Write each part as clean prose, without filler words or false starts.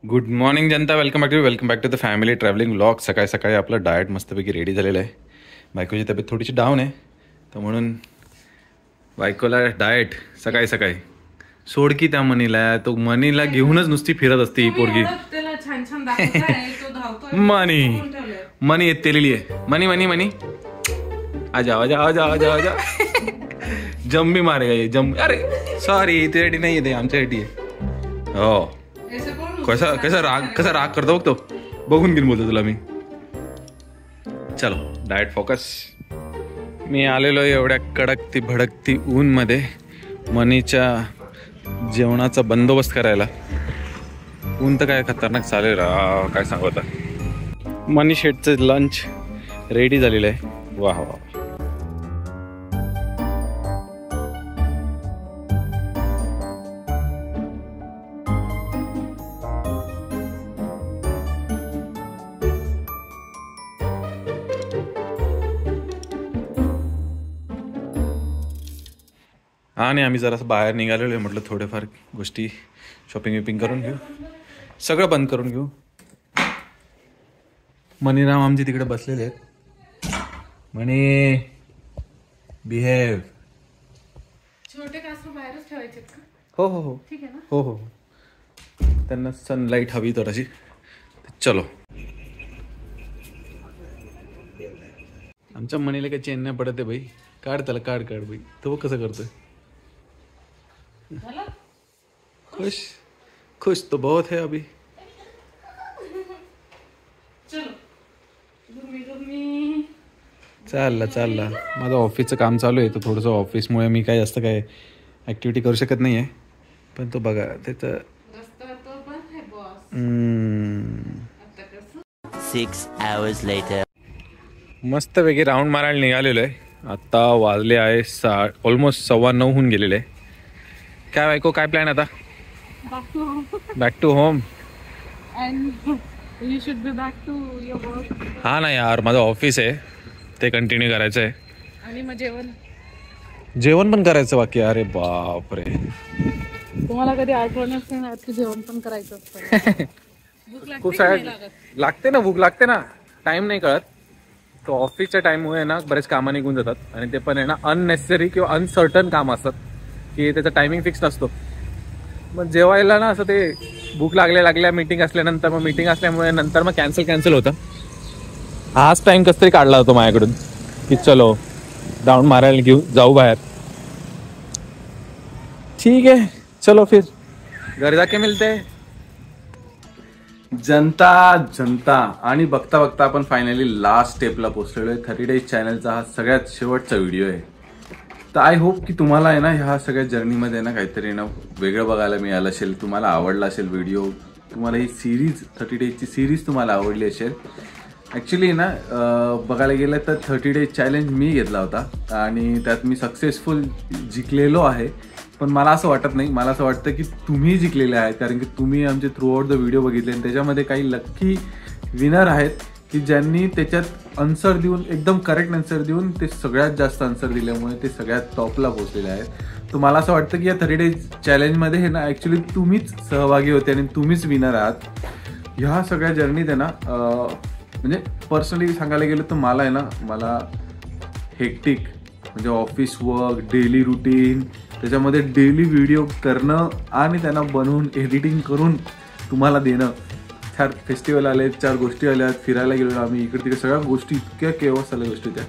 Good morning जनता, welcome back to the family travelling vlog. सकाळी सकाळी आपलं डाएट मस्तपैकी रेडी झालेलं आहे. बायकोची तब्येत थोडीशी डाऊन आहे, तर म्हणून बायकोला डाएट सकाळी सकाळी सोड की त्या मनीला. तो मनीला घेऊनच नुसती फिरत असते ही पोरगी. मनी येतेलेली आहे. मनी मनी मनी आजा आजा आजा आजा आजा. जम भी मारेगा ये जम. अरे सॉरी, तुझ्यासाठी नाही येते, आमच्यासाठी आहे. हो, कसा राग करतो बघतो. बघून घेऊन बोलतो तुला मी. चलो डाएट फोकस. मी आलेलो एवढ्या कडकती भडकती ऊन मध्ये मनीच्या जेवणाचा बंदोबस्त करायला. ऊन तर काय खतरनाक चालेल, काय सांगू आता. मनी शेटचं लंच रेडी झालेलं आहे. वाह वाह. आणि आम्ही जरासं बाहेर निघालेलो आहे. म्हटलं थोडेफार गोष्टी शॉपिंग विपिंग करून घेऊ, सगळं बंद करून घेऊ. मनीराम आमचे तिकडे बसलेले आहेत. मनी बिहेव. छोटे कासरू बाहेरच ठेवायचे का? हो हो हो, ठीक आहे ना. हो हो, त्यांना सनलाईट हवी थोडीशी. चलो. आमच्या मनीला काही चेन नाही पडत आहे बाई. काढ त्याला, काढ काढ बाई. तो कसं करतोय. खुश खुश तो बहुत है अभी. चालला माझं ऑफिसचं काम चालू आहे, तर थोडंसं ऑफिसमुळे मी काय जास्त काय ॲक्टिव्हिटी करू शकत नाही आहे. पण तो बघा त्याचं 6 hours later. मस्त वेगळी राऊंड मारायला निघालेलो आहे. आत्ता वाजले आहे ऑलमोस्ट 9:15 होऊन गेलेले आहे. काय बायको, काय प्लॅन आता? Back to home. हा ना यार, माझं ऑफिस आहे ते कंटिन्यू करायचं आहे. आणि मग जेवण पण करायचं बाकी. अरे बापरे, तुम्हाला कधी आठवणच नाही की जेवण पण करायचं असतं. खूप लागते ना, भूक लागते ना. टाइम नाही कळत. तो ऑफिसच्या टाइममुळे ना बरेच कामं निघून जातात. आणि ते पण आहे ना अननेसेसरी किंवा अनसर्टन काम असतात की त्याचा टायमिंग फिक्स नसतो. मग जेवायला ना असं ते भूक लागल्या मीटिंग असल्यानंतर, मग मीटिंग असल्यामुळे नंतर मग कॅन्सल होतं. आज टाइम कसं तरी काढला होतो माझ्याकडून की चलो राऊंड मारायला जाऊ बाहेर. ठीक आहे, चलो फिर घर जाके मिलते. जनता आणि बघता बघता आपण फायनली लास्ट स्टेपला पोहोचलेलो आहे. 30 Days चॅनलचा हा सगळ्यात शेवटचा व्हिडिओ आहे. तर आय होप की तुम्हाला आहे ना ह्या सगळ्या जर्नीमध्ये ना काहीतरी ना वेगळं बघायला मिळालं असेल, तुम्हाला आवडला असेल व्हिडिओ, तुम्हाला ही सिरीज 30 Days सिरीज तुम्हाला आवडली असेल. ॲक्च्युली ना बघायला गेलं तर 30 Days चॅलेंज मी घेतला होता आणि त्यात मी सक्सेसफुल जिंकलेलो आहे. पण मला असं वाटत नाही, मला असं वाटतं की तुम्ही जिंकलेले आहेत, कारण की तुम्ही आमचे थ्रू आउट द व्हिडिओ बघितले आणि त्याच्यामध्ये काही लक्की विनर आहेत की ज्यांनी त्याच्यात आन्सर देऊन, एकदम करेक्ट आन्सर देऊन ते सगळ्यात जास्त आन्सर दिल्यामुळे ते सगळ्यात टॉपला पोहोचलेले आहेत. तर मला असं वाटतं की या 30 Days चॅलेंजमध्ये हे ना ॲक्च्युली तुम्हीच सहभागी होते आणि तुम्हीच विनर आहात. ह्या सगळ्या जर्नीत आहे ना म्हणजे पर्सनली सांगायला गेलं तर मला आहे ना, मला हेक्टिक म्हणजे ऑफिस वर्क, डेली रुटीन, त्याच्यामध्ये डेली व्हिडिओ करणं आणि त्यांना बनवून एडिटिंग करून तुम्हाला देणं. 4 फेस्टिवल आले, 4 गोष्टी आल्या, फिरायला गेलो आम्ही इकडे तिकडे, सगळ्या गोष्टी इतक्या केव्हा सगळ्या गोष्टी त्या.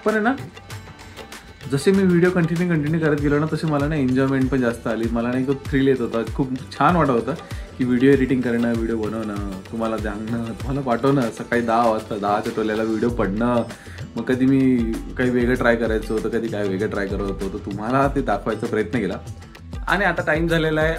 पण आहे ना जसे मी व्हिडिओ कंटिन्यू करत गेलो ना, तसे मला ना एन्जॉयमेंट पण जास्त आली. मला ना एक थ्रिल येत होता, खूप छान वाटत होतं की व्हिडिओ एडिटिंग करणं, व्हिडिओ बनवणं, तुम्हाला सांगणं, तुम्हाला पाठवणं. सकाळी 10 वाजता 10च्या टोल्याला व्हिडिओ पडणं. मग कधी मी काही वेगळं ट्राय करायचं होतं, कधी काय वेगळं ट्राय करत होतो, तर तुम्हाला ते दाखवायचा प्रयत्न केला. आणि आता टाईम झालेला आहे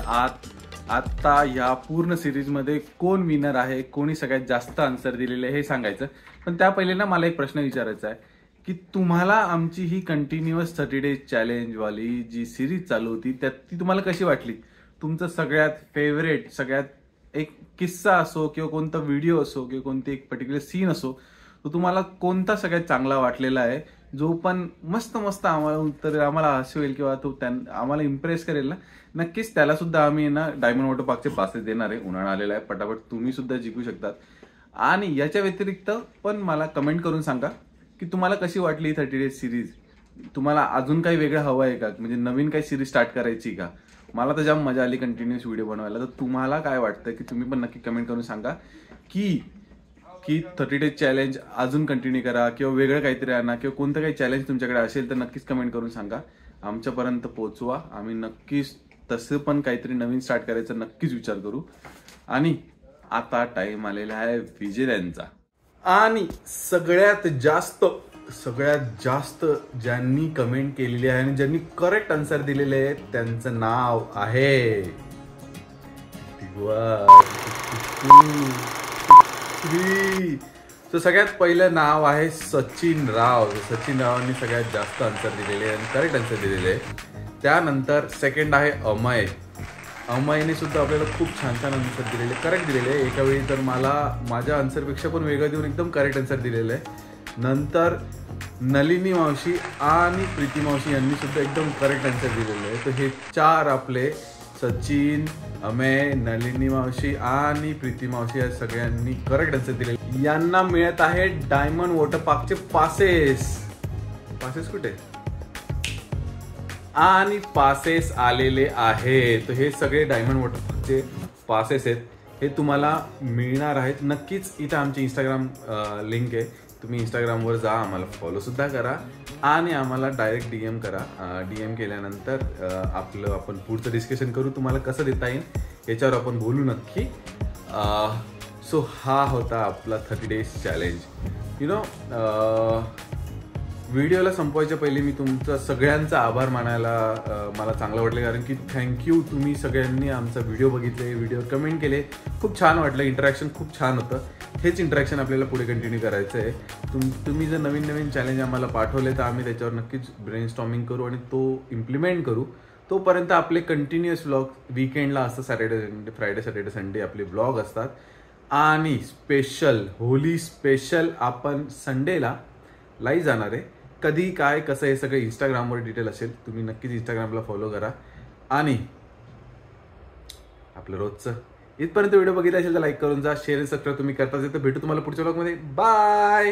आता ह्या पूर्ण सिरीजमध्ये कोण विनर आहे, कोणी सगळ्यात जास्त आन्सर दिलेले हे सांगायचं. पण त्या पहिले ना मला एक प्रश्न विचारायचा आहे की तुम्हाला आमची ही कंटिन्युअस 30 Days चॅलेंजवाली जी सिरीज चालू होती त्यात ती तुम्हाला कशी वाटली. तुमचं सगळ्यात फेवरेट, सगळ्यात एक किस्सा असो किंवा कोणता व्हिडिओ असो किंवा कोणती एक पर्टिक्युलर सीन असो, तो तुम्हाला कोणता सगळ्यात चांगला वाटलेला आहे जो पण मस्त मस्त आम्हाला उत्तर आम्हाला हसवेल किंवा तो आम्हाला इम्प्रेस करेल ना, नक्कीच त्याला सुद्धा आम्ही ना डायमंड वॉटर पार्कचे पासेस देणार आहे. उन्हाळा आलेला आहे, पटापट तुम्ही सुद्धा जिंकू शकतात. आणि याच्या व्यतिरिक्त पण मला कमेंट करून सांगा की तुम्हाला कशी वाटली 30 डेज सिरीज. तुम्हाला अजून काही वेगळं हवं आहे का, म्हणजे नवीन काही सिरीज स्टार्ट करायची का. मला तर जाम मजा आली कंटिन्युअस व्हिडिओ बनवायला. तर तुम्हाला काय वाटतं की तुम्ही पण नक्की कमेंट करून सांगा की 30 डेज चॅलेंज अजून कंटिन्यू करा किंवा वेगळं काहीतरी आणा किंवा कोणतं काही चॅलेंज तुमच्याकडे असेल तर नक्कीच कमेंट करून सांगा, आमच्यापर्यंत पोहोचवा. आम्ही नक्कीच तसं पण काहीतरी नवीन स्टार्ट करायचं नक्कीच विचार करू. आणि आता टाइम आलेला आहे विजेत्यांचा. आणि सगळ्यात जास्त ज्यांनी कमेंट केलेली आहे आणि ज्यांनी करेक्ट आन्सर दिलेले आहे त्यांचं नाव आहे तर सगळ्यात पहिलं नाव आहे सचिन राव. सचिन रावांनी सगळ्यात जास्त आन्सर दिलेले आणि करेक्ट आन्सर दिलेले आहे. त्यानंतर सेकंड आहे अमय. अमयने सुद्धा आपल्याला खूप छान छान आन्सर दिलेले, करेक्ट दिलेले. एका वेळी तर मला माझ्या आन्सरपेक्षा पण वेगळं देऊन एकदम करेक्ट आन्सर दिलेलं आहे. नंतर नलिनी मावशी आणि प्रीती मावशी यांनी सुद्धा एकदम करेक्ट आन्सर दिलेले आहे. तर हे 4 आपले सचिन, अमय, नलिनी मावशी आणि प्रीती मावशी या सगळ्यांनी करेक्ट आन्सर दिले. यांना मिळत आहे डायमंड वॉटर पार्कचे पासेस. कुठे आणि पासेस आलेले आहेत. हे सगळे डायमंड वॉटर पार्कचे पासेस आहेत. हे तुम्हाला मिळणार आहेत नक्कीच. इथं आमची इंस्टाग्राम लिंक आहे, तुम्ही इंस्टाग्रामवर जा, आम्हाला फॉलो सुद्धा करा आणि आम्हाला डायरेक्ट DM करा. DM केल्यानंतर आपण पुढचं डिस्कशन करू, तुम्हाला कसं देता येईल याच्यावर आपण बोलू नक्की. सो हा होता आपला 30 डेज चॅलेंज. व्हिडिओला संपवायच्या पहिले मी तुमचा सगळ्यांचा आभार मानायला मला चांगलं वाटलं, कारण की थँक्यू, तुम्ही सगळ्यांनी आमचा व्हिडिओ बघितले, व्हिडिओवर कमेंट केले, खूप छान वाटलं. इंटरॅक्शन खूप छान होतं. हेच इंटरॅक्शन आपल्याला पुढे कंटिन्यू करायचं आहे. तुम्ही जर नवीन चॅलेंज आम्हाला पाठवले तर आम्ही त्याच्यावर नक्कीच ब्रेनस्टॉर्मिंग करू आणि तो इम्प्लिमेंट करू. तोपर्यंत आपले कंटिन्युअस व्लॉग वीकेंडला असतं, फ्रायडे सॅटर्डे संडे आपले व्लॉग असतात. आणि स्पेशल होली स्पेशल आपण संडेला लाईव्ह जाणार आहे. कधी काय कसं हे सगळं इंस्टाग्रामवर डिटेल असेल, तुम्ही नक्कीच इंस्टाग्रामला फॉलो करा. आणि आपलं रोजचं इथपर्यंत व्हिडिओ बघितला असेल तर लाईक करून जा, शेअर आणि सबस्क्राईब तुम्ही करताच. तर भेटू तुम्हाला पुढच्या व्लॉगमध्ये. बाय.